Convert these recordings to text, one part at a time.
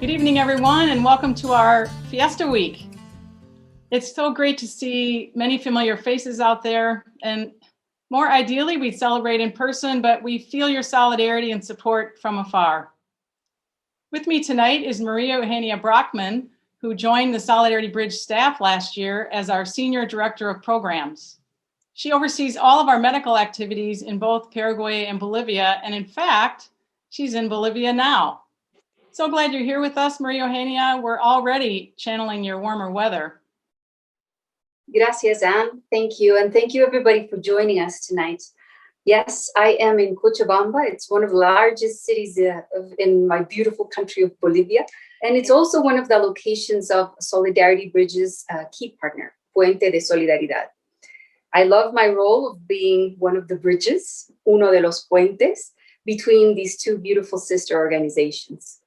Good evening, everyone, and welcome to our Fiesta Week. It's so great to see many familiar faces out there, and more ideally, we celebrate in person, but we feel your solidarity and support from afar. With me tonight is Maria Eugenia Brockmann, who joined the Solidarity Bridge staff last year as our Senior Director of Programs. She oversees all of our medical activities in both Paraguay and Bolivia, and in fact, she's in Bolivia now. So glad you're here with us, Maria Eugenia. We're already channeling your warmer weather. Gracias, Anne. Thank you. And thank you, everybody, for joining us tonight. Yes, I am in Cochabamba. It's one of the largest cities in my beautiful country of Bolivia. And it's also one of the locations of Solidarity Bridge's key partner, Puente de Solidaridad. I love my role of being one of the bridges, uno de los puentes, between these two beautiful sister organizations.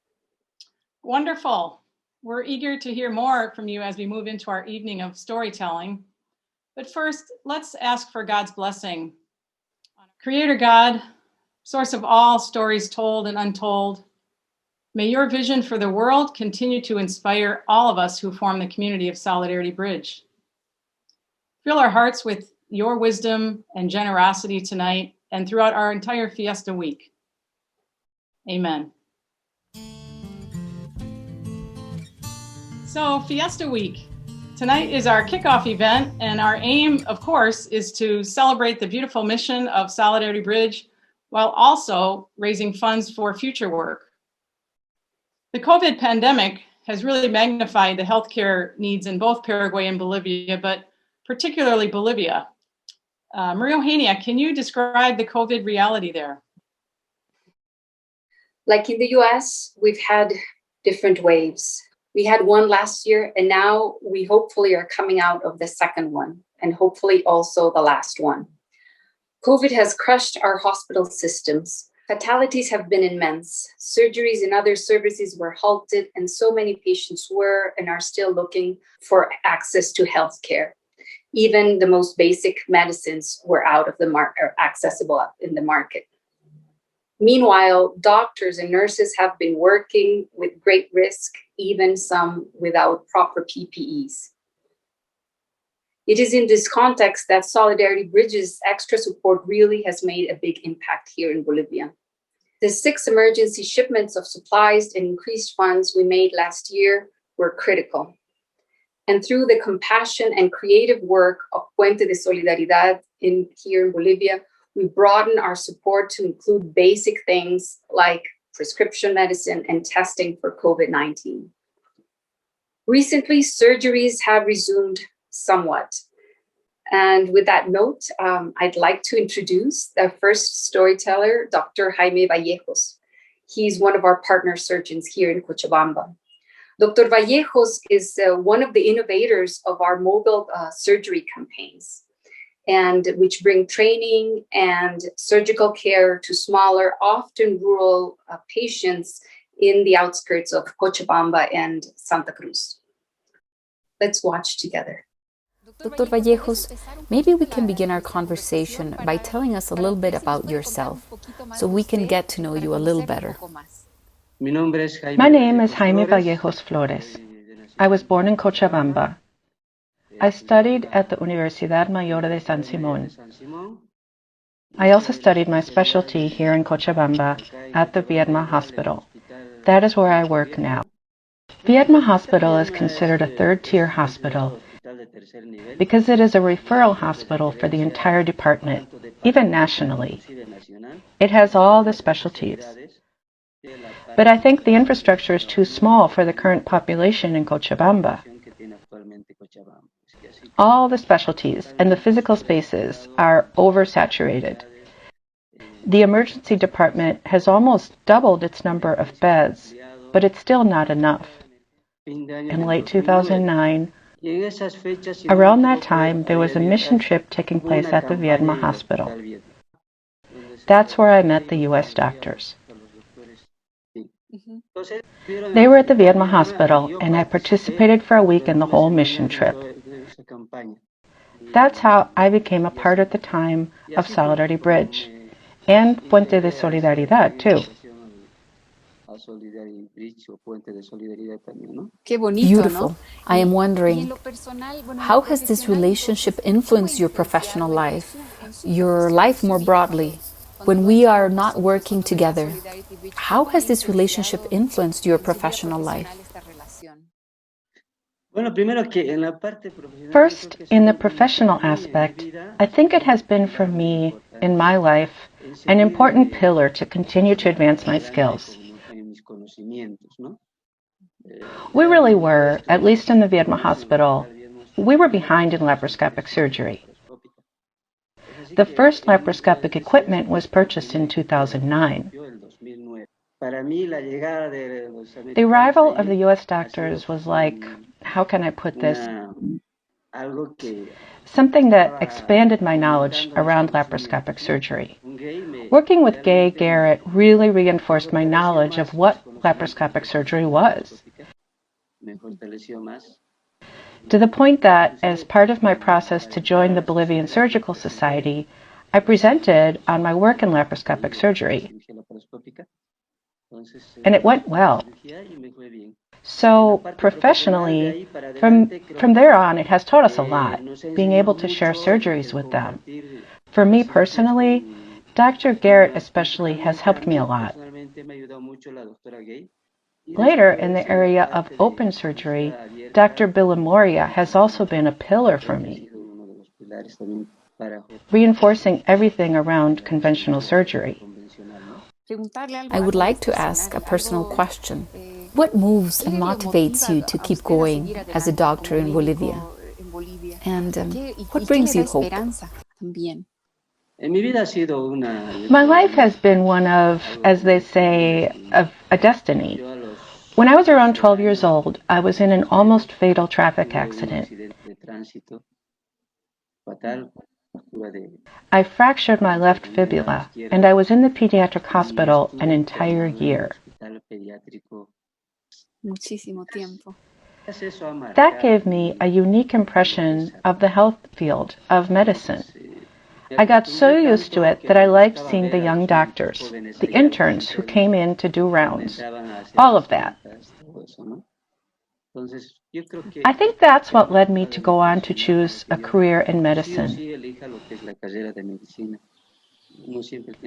Wonderful. We're eager to hear more from you as we move into our evening of storytelling. But first, let's ask for God's blessing. Creator God, source of all stories told and untold, may your vision for the world continue to inspire all of us who form the community of Solidarity Bridge. Fill our hearts with your wisdom and generosity tonight and throughout our entire Fiesta week. Amen. So, Fiesta Week. Tonight is our kickoff event, and our aim, of course, is to celebrate the beautiful mission of Solidarity Bridge while also raising funds for future work. The COVID pandemic has really magnified the healthcare needs in both Paraguay and Bolivia, but particularly Bolivia. Maria Eugenia, can you describe the COVID reality there? Like in the US, we've had different waves. We had one last year, and now we hopefully are coming out of the second one, and hopefully also the last one. COVID has crushed our hospital systems. Fatalities have been immense. Surgeries and other services were halted, and so many patients were and are still looking for access to healthcare. Even the most basic medicines were out of the market or accessible in the market. Meanwhile, doctors and nurses have been working with great risk, even some without proper PPEs. It is in this context that Solidarity Bridge's extra support really has made a big impact here in Bolivia. The 6 emergency shipments of supplies and increased funds we made last year were critical. And through the compassion and creative work of Puente de Solidaridad here in Bolivia, we broaden our support to include basic things like prescription medicine and testing for COVID-19. Recently, surgeries have resumed somewhat. And with that note, I'd like to introduce the first storyteller, Dr. Jaime Vallejos. He's one of our partner surgeons here in Cochabamba. Dr. Vallejos is one of the innovators of our mobile surgery campaigns, and which bring training and surgical care to smaller, often rural patients in the outskirts of Cochabamba and Santa Cruz. Let's watch together. Dr. Vallejos, maybe we can begin our conversation by telling us a little bit about yourself, so we can get to know you a little better. My name is Jaime Vallejos Flores. I was born in Cochabamba. I studied at the Universidad Mayor de San Simón. I also studied my specialty here in Cochabamba at the Viedma Hospital. That is where I work now. Viedma Hospital is considered a third-tier hospital because it is a referral hospital for the entire department, even nationally. It has all the specialties. But I think the infrastructure is too small for the current population in Cochabamba. All the specialties and the physical spaces are oversaturated. The emergency department has almost doubled its number of beds, but it's still not enough. In late 2009, around that time, there was a mission trip taking place at the Viedma Hospital. That's where I met the U.S. doctors. They were at the Viedma Hospital, and I participated for a week in the whole mission trip. That's how I became a part at the time of Solidarity Bridge, and Puente de Solidaridad, too. Beautiful. I am wondering, how has this relationship influenced your professional life, your life more broadly? When we are not working together, how has this relationship influenced your professional life? First, in the professional aspect, I think it has been for me, in my life, an important pillar to continue to advance my skills. We really were, at least in the Viedma hospital, we were behind in laparoscopic surgery. The first laparoscopic equipment was purchased in 2009. The arrival of the U.S. doctors was like, how can I put this? Something that expanded my knowledge around laparoscopic surgery. Working with Gay Garrett really reinforced my knowledge of what laparoscopic surgery was. To the point that, as part of my process to join the Bolivian Surgical Society, I presented on my work in laparoscopic surgery. And it went well. So professionally, from there on, it has taught us a lot, being able to share surgeries with them. For me personally, Dr. Garrett especially has helped me a lot. Later, in the area of open surgery, Dr. Villamoria has also been a pillar for me, reinforcing everything around conventional surgery. I would like to ask a personal question. What moves and motivates you to keep going as a doctor in Bolivia? And what brings you hope? My life has been one of, as they say, of a destiny. When I was around 12 years old, I was in an almost fatal traffic accident. I fractured my left fibula, and I was in the pediatric hospital an entire year. That gave me a unique impression of the health field, of medicine. I got so used to it that I liked seeing the young doctors, the interns who came in to do rounds, all of that. I think that's what led me to go on to choose a career in medicine.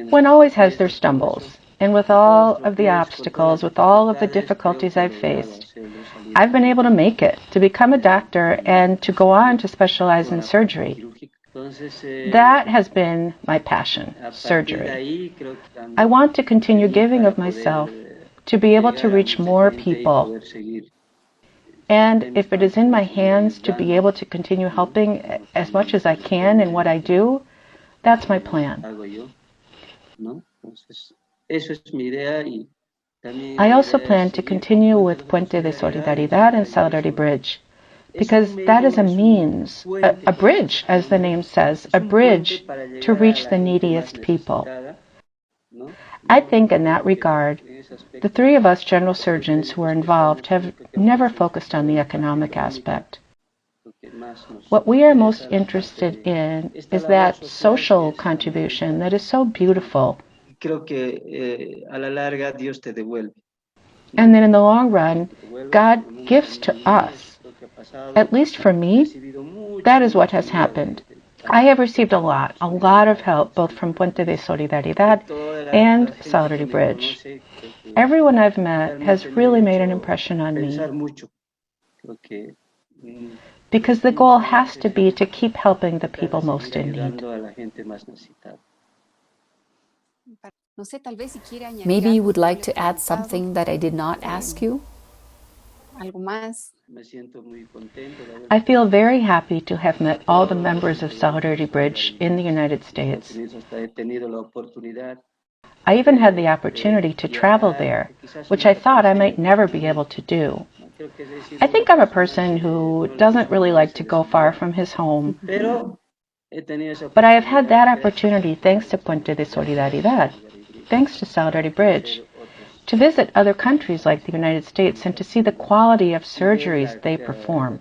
One always has their stumbles, and with all of the obstacles, with all of the difficulties I've faced, I've been able to make it, to become a doctor and to go on to specialize in surgery. That has been my passion, surgery. I want to continue giving of myself to be able to reach more people. And if it is in my hands to be able to continue helping as much as I can in what I do, that's my plan. I also plan to continue with Puente de Solidaridad and Solidarity Bridge, because that is a means, a bridge, as the name says, a bridge to reach the neediest people. I think in that regard, the three of us general surgeons who are involved have never focused on the economic aspect. What we are most interested in is that social contribution that is so beautiful. And then in the long run, God gives to us. At least for me, that is what has happened. I have received a lot of help, both from Puente de Solidaridad and Solidarity Bridge. Everyone I've met has really made an impression on me. Because the goal has to be to keep helping the people most in need. Maybe you would like to add something that I did not ask you? I feel very happy to have met all the members of Solidarity Bridge in the United States. I even had the opportunity to travel there, which I thought I might never be able to do. I think I'm a person who doesn't really like to go far from his home. But I have had that opportunity thanks to Puente de Solidaridad, thanks to Solidarity Bridge, to visit other countries like the United States and to see the quality of surgeries they perform.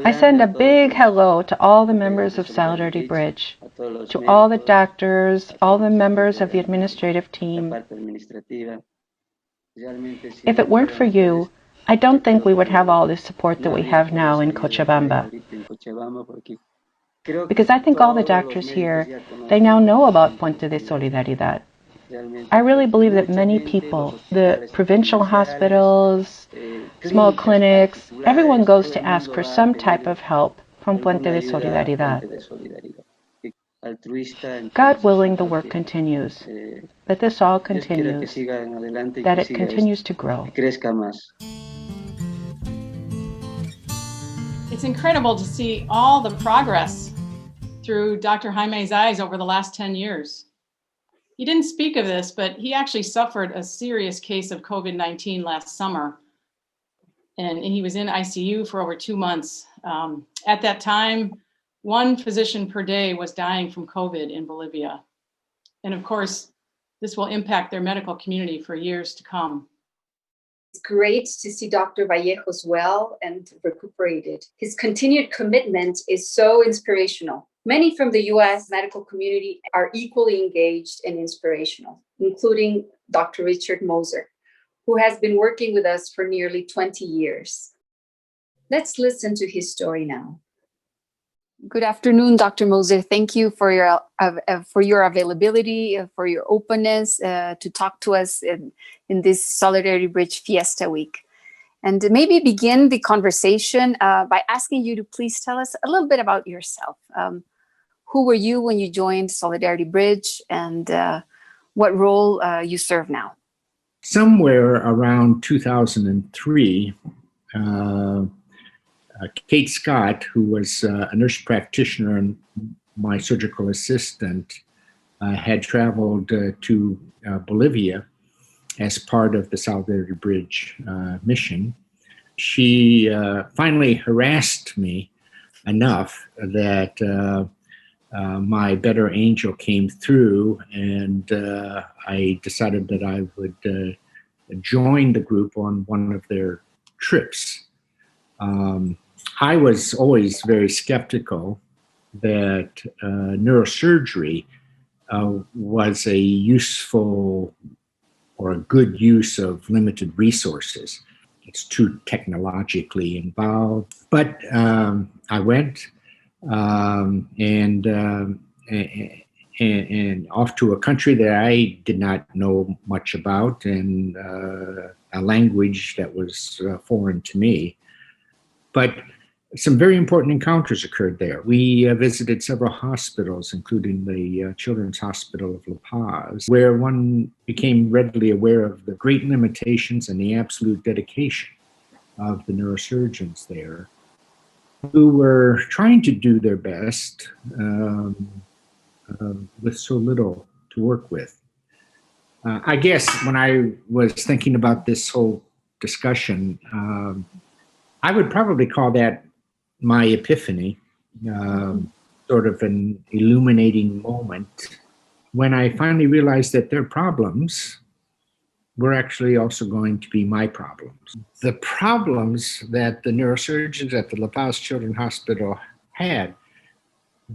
I send a big hello to all the members of Solidarity Bridge, to all the doctors, all the members of the administrative team. If it weren't for you, I don't think we would have all the support that we have now in Cochabamba. Because I think all the doctors here, they now know about Puente de Solidaridad. I really believe that many people, the provincial hospitals, small clinics, everyone goes to ask for some type of help from Puente de Solidaridad. God willing, the work continues, that this all continues, that it continues to grow. It's incredible to see all the progress through Dr. Jaime's eyes over the last 10 years. He didn't speak of this, but he actually suffered a serious case of COVID-19 last summer. And he was in ICU for over 2 months. At that time, 1 physician per day was dying from COVID in Bolivia. And of course, this will impact their medical community for years to come. It's great to see Dr. Vallejos well and recuperated. His continued commitment is so inspirational. Many from the US medical community are equally engaged and inspirational, including Dr. Richard Moser, who has been working with us for nearly 20 years. Let's listen to his story now. Good afternoon, Dr. Moser. Thank you for your availability, for your openness to talk to us in this Solidarity Bridge Fiesta Week. And maybe begin the conversation by asking you to please tell us a little bit about yourself. Who were you when you joined Solidarity Bridge, and what role you serve now? Somewhere around 2003, Kate Scott, who was a nurse practitioner and my surgical assistant, had traveled to Bolivia as part of the Solidarity Bridge mission. She finally harassed me enough that my better angel came through, and I decided that I would join the group on one of their trips. I was always very skeptical that neurosurgery was a useful or a good use of limited resources. It's too technologically involved. But I went and off to a country that I did not know much about, and a language that was foreign to me. But some very important encounters occurred there. We visited several hospitals, including the Children's Hospital of La Paz, where one became readily aware of the great limitations and the absolute dedication of the neurosurgeons there, who were trying to do their best with so little to work with. I guess when I was thinking about this whole discussion, I would probably call that my epiphany, sort of an illuminating moment, when I finally realized that their problems were actually also going to be my problems. The problems that the neurosurgeons at the La Paz Children's Hospital had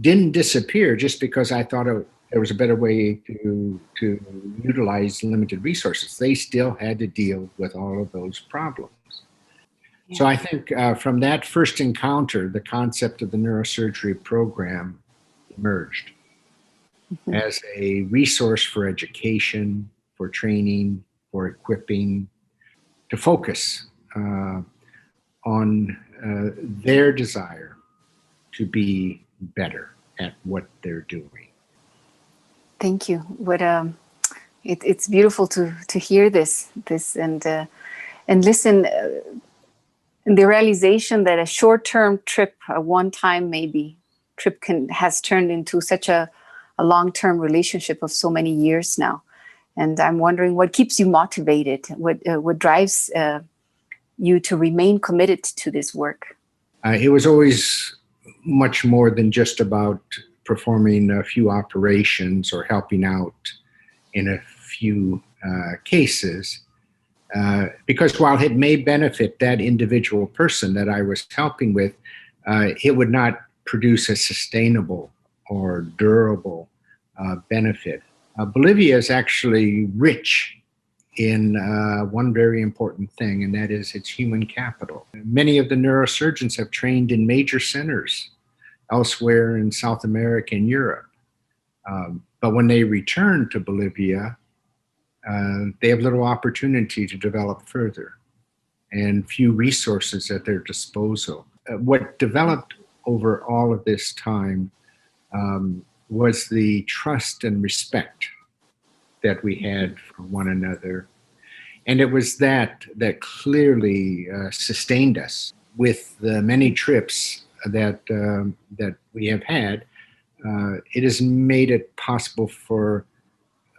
didn't disappear just because I thought there was a better way to utilize limited resources. They still had to deal with all of those problems. So I think from that first encounter, the concept of the neurosurgery program emerged as a resource for education, for training, for equipping, to focus on their desire to be better at what they're doing. Thank you. What it's beautiful to hear this and listen. And the realization that a short-term trip, a one-time maybe trip, has turned into such a long-term relationship of so many years now. And I'm wondering what keeps you motivated, what drives you to remain committed to this work? It was always much more than just about performing a few operations or helping out in a few cases. Because while it may benefit that individual person that I was helping with, it would not produce a sustainable or durable benefit. Bolivia is actually rich in one very important thing, and that is its human capital. Many of the neurosurgeons have trained in major centers elsewhere in South America and Europe. But when they return to Bolivia, they have little opportunity to develop further and few resources at their disposal. What developed over all of this time was the trust and respect that we had for one another. And it was that clearly sustained us. With the many trips that we have had, it has made it possible for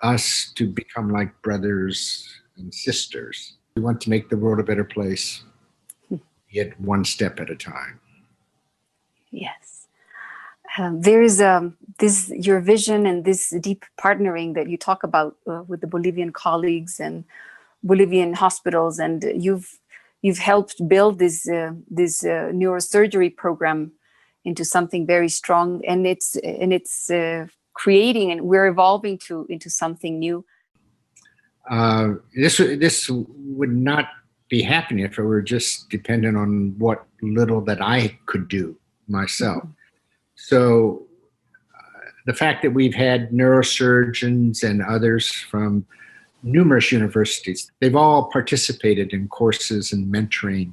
us to become like brothers and sisters. We want to make the world a better place, yet one step at a time. Yes. There is your vision and this deep partnering that you talk about with the Bolivian colleagues and Bolivian hospitals, and you've helped build this neurosurgery program into something very strong, and it's creating, and we're evolving into something new. This would not be happening if it were just dependent on what little that I could do myself. Mm-hmm. So the fact that we've had neurosurgeons and others from numerous universities, they've all participated in courses and mentoring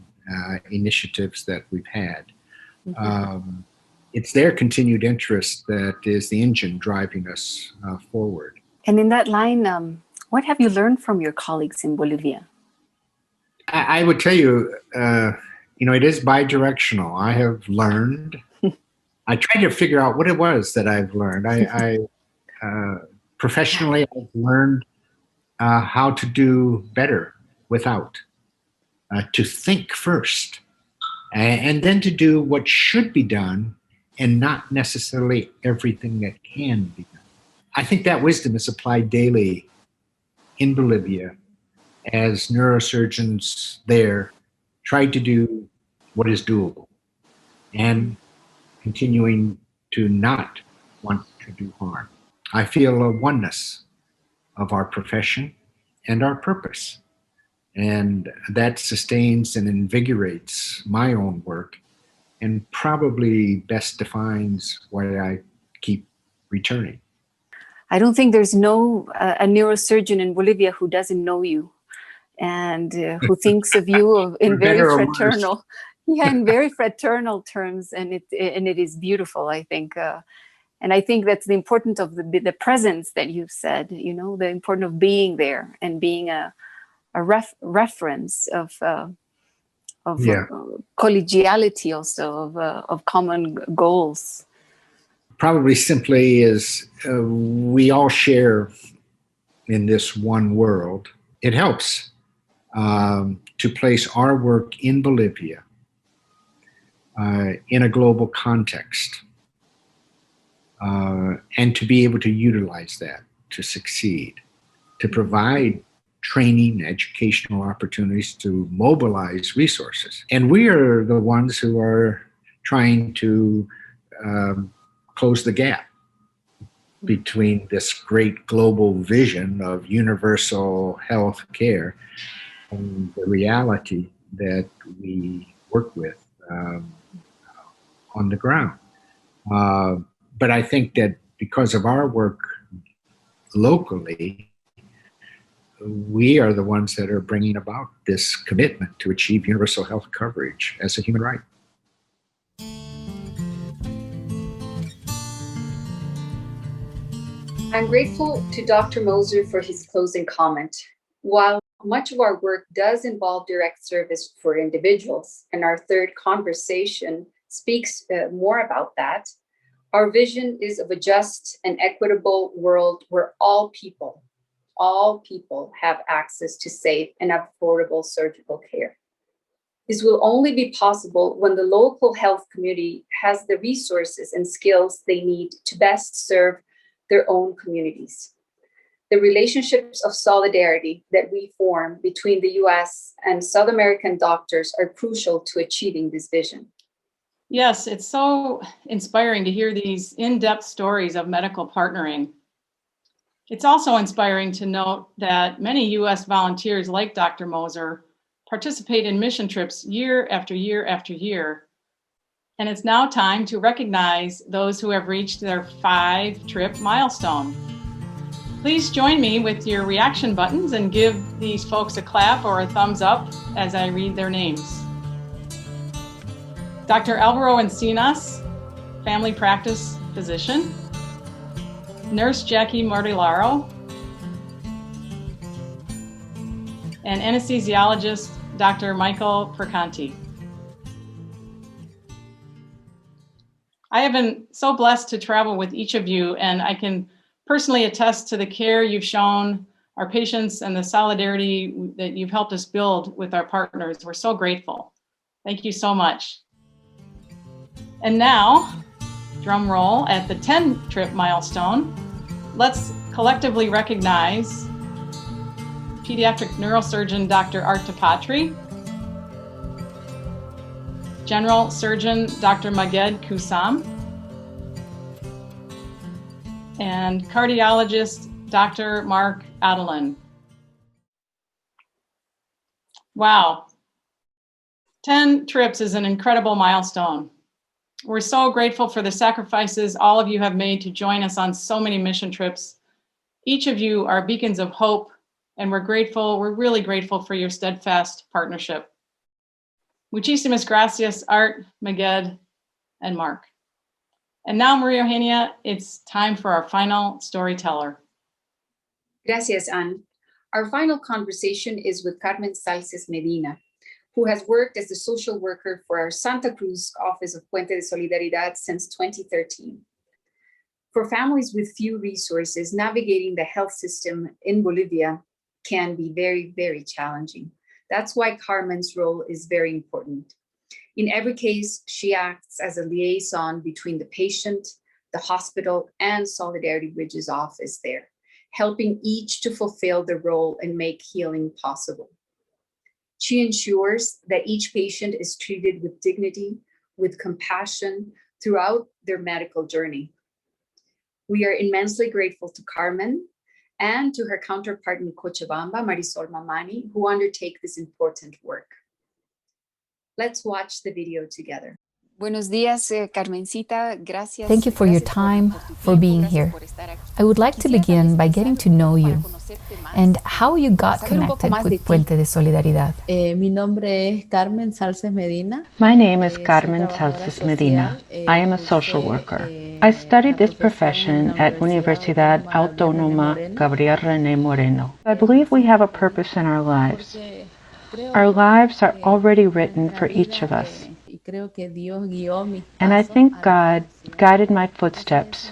initiatives that we've had. Mm-hmm. It's their continued interest that is the engine driving us forward. And in that line, what have you learned from your colleagues in Bolivia? I would tell you, it is bi-directional. I have learned. I tried to figure out what it was that I've learned. I professionally, I've learned how to do better without, to think first, and then to do what should be done and not necessarily everything that can be done. I think that wisdom is applied daily in Bolivia as neurosurgeons there try to do what is doable and continuing to not want to do harm. I feel a oneness of our profession and our purpose, and that sustains and invigorates my own work and probably best defines why I keep returning. I don't think there's a neurosurgeon in Bolivia who doesn't know you and who thinks of you in very fraternal, in very fraternal terms, and it is beautiful, I think. And I think that's the importance of the presence that you've said. The importance of being there and being a reference of collegiality, also of common goals. Probably simply is we all share in this one world. It helps to place our work in Bolivia in a global context and to be able to utilize that to succeed, to provide training, educational opportunities, to mobilize resources. And we are the ones who are trying to close the gap between this great global vision of universal health care and the reality that we work with on the ground. But I think that because of our work locally, we are the ones that are bringing about this commitment to achieve universal health coverage as a human right. I'm grateful to Dr. Moser for his closing comment. While much of our work does involve direct service for individuals, and our third conversation speaks more about that, our vision is of a just and equitable world where all people have access to safe and affordable surgical care. This will only be possible when the local health community has the resources and skills they need to best serve their own communities. The relationships of solidarity that we form between the US and South American doctors are crucial to achieving this vision. Yes, it's so inspiring to hear these in-depth stories of medical partnering. It's also inspiring to note that many US volunteers like Dr. Moser participate in mission trips year after year after year. And it's now time to recognize those who have reached their 5-trip milestone. Please join me with your reaction buttons and give these folks a clap or a thumbs up as I read their names. Dr. Alvaro Encinas, family practice physician. Nurse Jackie Martellaro. And anesthesiologist Dr. Michael Percanti. I have been so blessed to travel with each of you, and I can personally attest to the care you've shown our patients and the solidarity that you've helped us build with our partners. We're so grateful. Thank you so much. And now, drum roll, at the 10-trip milestone, let's collectively recognize pediatric neurosurgeon Dr. Art Tapatri, general surgeon Dr. Maged Kusam, and cardiologist Dr. Mark Adelin. Wow, 10 trips is an incredible milestone. We're so grateful for the sacrifices all of you have made to join us on so many mission trips. Each of you are beacons of hope, and we're really grateful for your steadfast partnership. Muchísimas gracias, Art, Maged, and Mark. And now, Maria Eugenia, it's time for our final storyteller. Gracias, Anne. Our final conversation is with Carmen Salses Medina, who has worked as the social worker for our Santa Cruz office of Puente de Solidaridad since 2013. For families with few resources, navigating the health system in Bolivia can be very, very challenging. That's why Carmen's role is very important. In every case, she acts as a liaison between the patient, the hospital, and Solidarity Bridge's office there, helping each to fulfill their role and make healing possible. She ensures that each patient is treated with dignity, with compassion throughout their medical journey. We are immensely grateful to Carmen and to her counterpart in Cochabamba, Marisol Mamani, who undertake this important work. Let's watch the video together. Buenos días, Carmencita. Gracias. Thank you for your time, for being here. I would like to begin by getting to know you and how you got connected with Puente de Solidaridad. Mi nombre es Carmen Salses Medina. My name is Carmen Salses Medina. I am a social worker. I studied this profession at Universidad Autónoma Gabriel René Moreno. I believe we have a purpose in our lives. Our lives are already written for each of us. And I think God guided my footsteps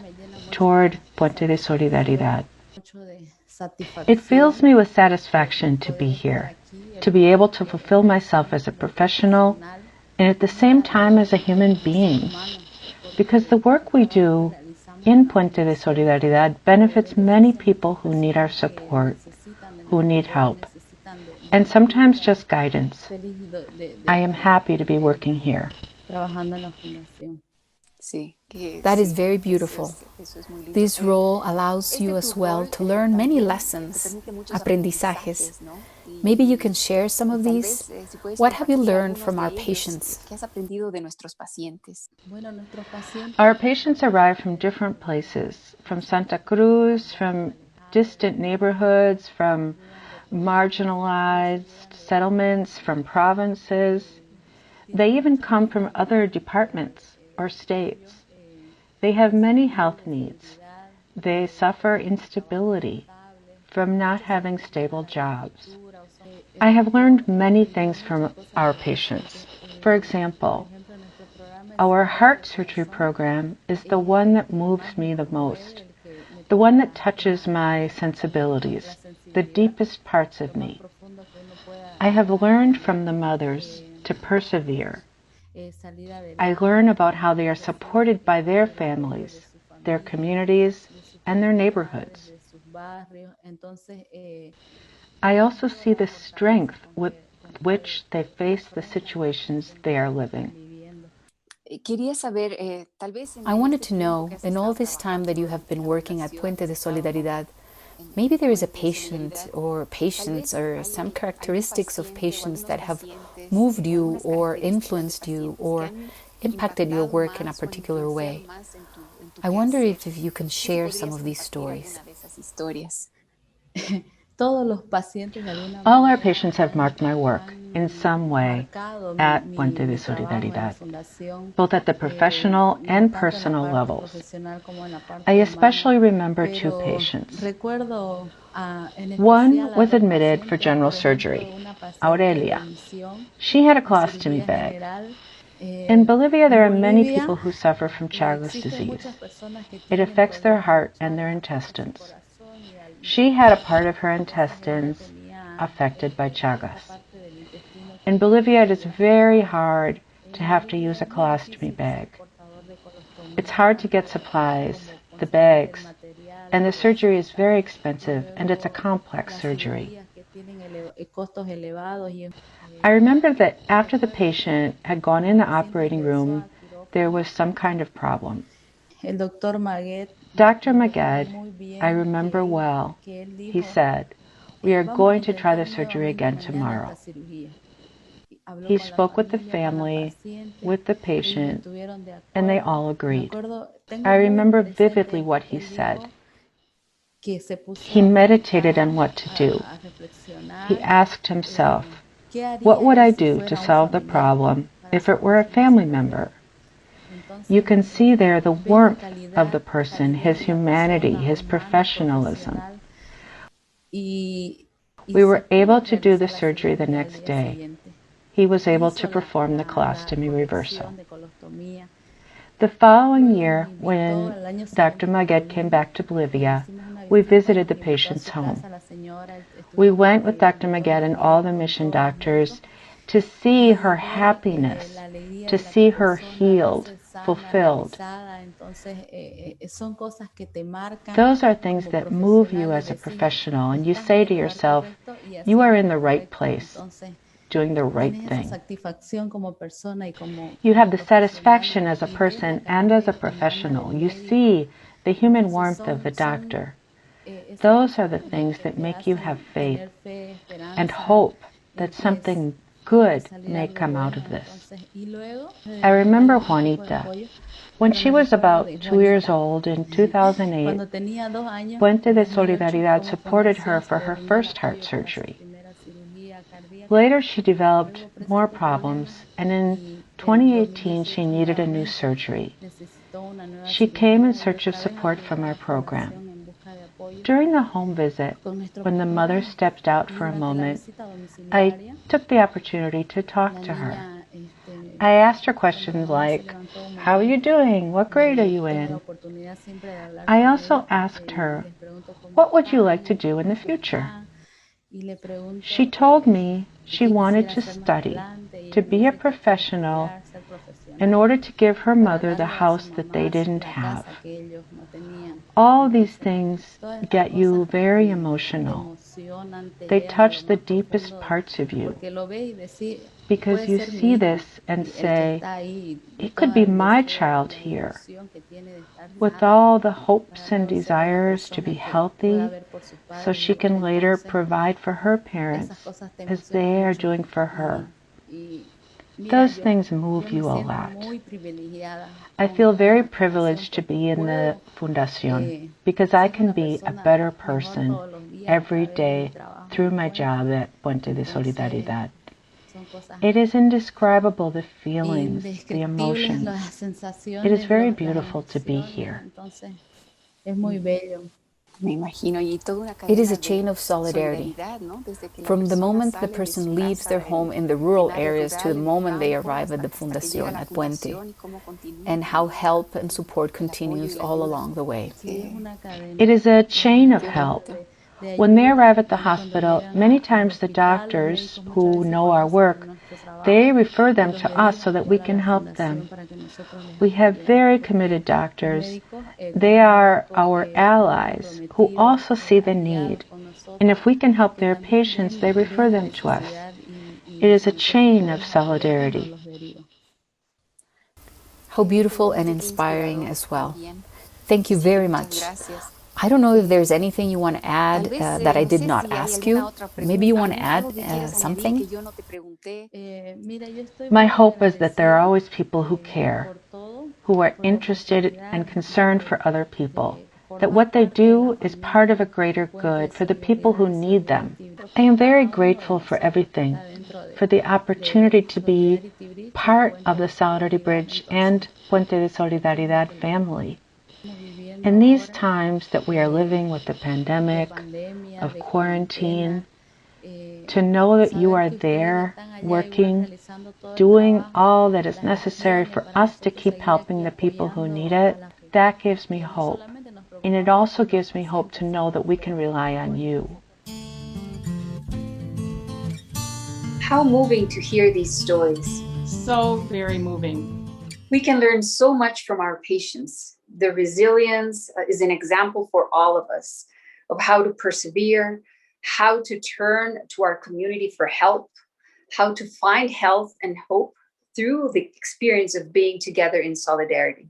toward Puente de Solidaridad. It fills me with satisfaction to be here, to be able to fulfill myself as a professional and at the same time as a human being. Because the work we do in Puente de Solidaridad benefits many people who need our support, who need help, and sometimes just guidance. I am happy to be working here. That is very beautiful. This role allows you as well to learn many lessons, aprendizajes. Maybe you can share some of these. What have you learned from our patients? Our patients arrive from different places, from Santa Cruz, from distant neighborhoods, from marginalized settlements, from provinces. They even come from other departments or states. They have many health needs. They suffer instability from not having stable jobs. I have learned many things from our patients. For example, our heart surgery program is the one that moves me the most, the one that touches my sensibilities, the deepest parts of me. I have learned from the mothers to persevere. I learn about how they are supported by their families, their communities, and their neighborhoods. I also see the strength with which they face the situations they are living. I wanted to know, in all this time that you have been working at Puente de Solidaridad, maybe there is a patient or patients or some characteristics of patients that have moved you or influenced you or impacted your work in a particular way. I wonder if you can share some of these stories. All our patients have marked my work in some way at Puente de Solidaridad, both at the professional and personal levels. I especially remember two patients. One was admitted for general surgery, Aurelia. She had a colostomy bag. In Bolivia, there are many people who suffer from Chagas disease. It affects their heart and their intestines. She had a part of her intestines affected by Chagas. In Bolivia, it is very hard to have to use a colostomy bag. It's hard to get supplies, the bags, and the surgery is very expensive, and it's a complex surgery. I remember that after the patient had gone in the operating room, there was some kind of problem. Dr. Maged, I remember well, he said, "We are going to try the surgery again tomorrow." He spoke with the family, with the patient, and they all agreed. I remember vividly what he said. He meditated on what to do. He asked himself, what would I do to solve the problem if it were a family member? You can see there the warmth of the person, his humanity, his professionalism. We were able to do the surgery the next day. He was able to perform the colostomy reversal. The following year, when Dr. Maged came back to Bolivia, we visited the patient's home. We went with Dr. Maged and all the mission doctors to see her happiness, to see her healed, fulfilled. Those are things that move you as a professional, and you say to yourself, you are in the right place, doing the right thing. You have the satisfaction as a person and as a professional. You see the human warmth of the doctor. Those are the things that make you have faith and hope that something good may come out of this. I remember Juanita. When she was about 2 years old in 2008, Puente de Solidaridad supported her for her first heart surgery. Later, she developed more problems, and in 2018, she needed a new surgery. She came in search of support from our program. During the home visit, when the mother stepped out for a moment, I took the opportunity to talk to her. I asked her questions like, how are you doing? What grade are you in? I also asked her, what would you like to do in the future? She told me she wanted to study, to be a professional, in order to give her mother the house that they didn't have. All these things get you very emotional. They touch the deepest parts of you, because you see this and say, it could be my child here, with all the hopes and desires to be healthy, so she can later provide for her parents as they are doing for her. Those things move you a lot. I feel very privileged to be in the Fundación because I can be a better person every day through my job at Puente de Solidaridad. It is indescribable, the feelings, the emotions. It is very beautiful to be here. It is a chain of solidarity. From the moment the person leaves their home in the rural areas to the moment they arrive at the Fundación at Puente, and how help and support continues all along the way. It is a chain of help. When they arrive at the hospital, many times the doctors who know our work, they refer them to us so that we can help them. We have very committed doctors. They are our allies who also see the need. And if we can help their patients, they refer them to us. It is a chain of solidarity. How beautiful and inspiring as well. Thank you very much. I don't know if there's anything you want to add that I did not ask you. Maybe you want to add something? My hope is that there are always people who care, who are interested and concerned for other people, that what they do is part of a greater good for the people who need them. I am very grateful for everything, for the opportunity to be part of the Solidarity Bridge and Puente de Solidaridad family. In these times that we are living with the pandemic, of quarantine, to know that you are there, working, doing all that is necessary for us to keep helping the people who need it, that gives me hope. And it also gives me hope to know that we can rely on you. How moving to hear these stories. So very moving. We can learn so much from our patients. The resilience is an example for all of us of how to persevere, how to turn to our community for help, how to find health and hope through the experience of being together in solidarity.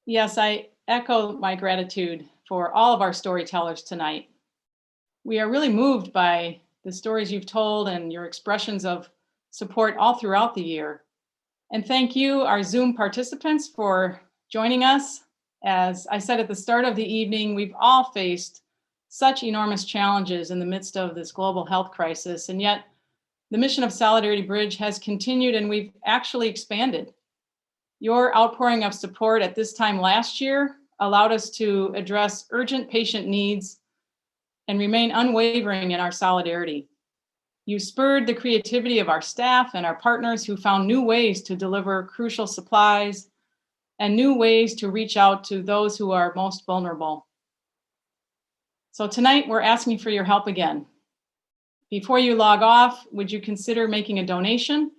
Yes, I echo my gratitude for all of our storytellers tonight. We are really moved by the stories you've told and your expressions of support all throughout the year. And thank you, our Zoom participants, for joining us. As I said at the start of the evening, we've all faced such enormous challenges in the midst of this global health crisis, and yet the mission of Solidarity Bridge has continued and we've actually expanded. Your outpouring of support at this time last year allowed us to address urgent patient needs and remain unwavering in our solidarity. You spurred the creativity of our staff and our partners who found new ways to deliver crucial supplies and new ways to reach out to those who are most vulnerable. So tonight we're asking for your help again. Before you log off, would you consider making a donation?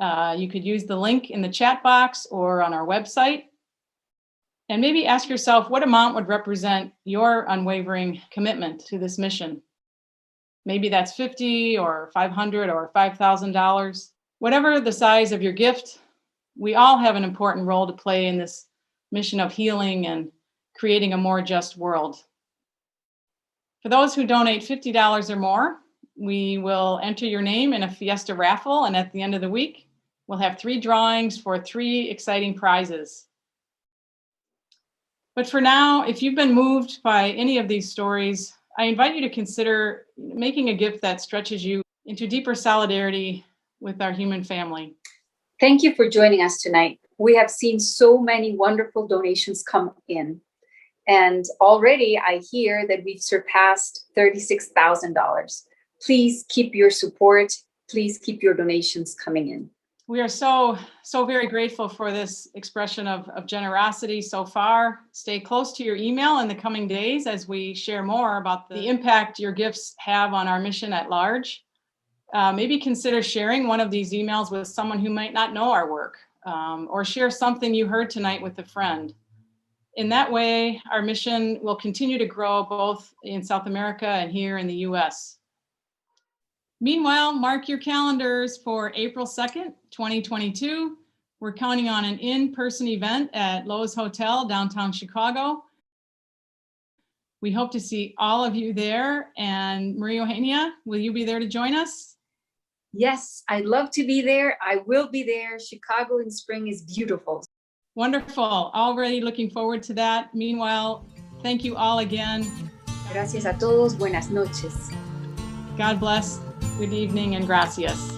You could use the link in the chat box or on our website. And maybe ask yourself what amount would represent your unwavering commitment to this mission. Maybe that's $50 or $500 or $5,000. Whatever the size of your gift, we all have an important role to play in this mission of healing and creating a more just world. For those who donate $50 or more, we will enter your name in a Fiesta raffle, and at the end of the week, we'll have 3 drawings for 3 exciting prizes. But for now, if you've been moved by any of these stories, I invite you to consider making a gift that stretches you into deeper solidarity with our human family. Thank you for joining us tonight. We have seen so many wonderful donations come in. And already I hear that we've surpassed $36,000. Please keep your support. Please keep your donations coming in. We are so very grateful for this expression of generosity so far. Stay close to your email in the coming days as we share more about the impact your gifts have on our mission at large. Maybe consider sharing one of these emails with someone who might not know our work, or share something you heard tonight with a friend. In that way, our mission will continue to grow both in South America and here in the US. Meanwhile, mark your calendars for April 2nd, 2022. We're counting on an in-person event at Lowe's Hotel, downtown Chicago. We hope to see all of you there. And Maria Eugenia, will you be there to join us? Yes, I'd love to be there. I will be there. Chicago in spring is beautiful. Wonderful. Already looking forward to that. Meanwhile, thank you all again. Gracias a todos. Buenas noches. God bless. Good evening and gracias.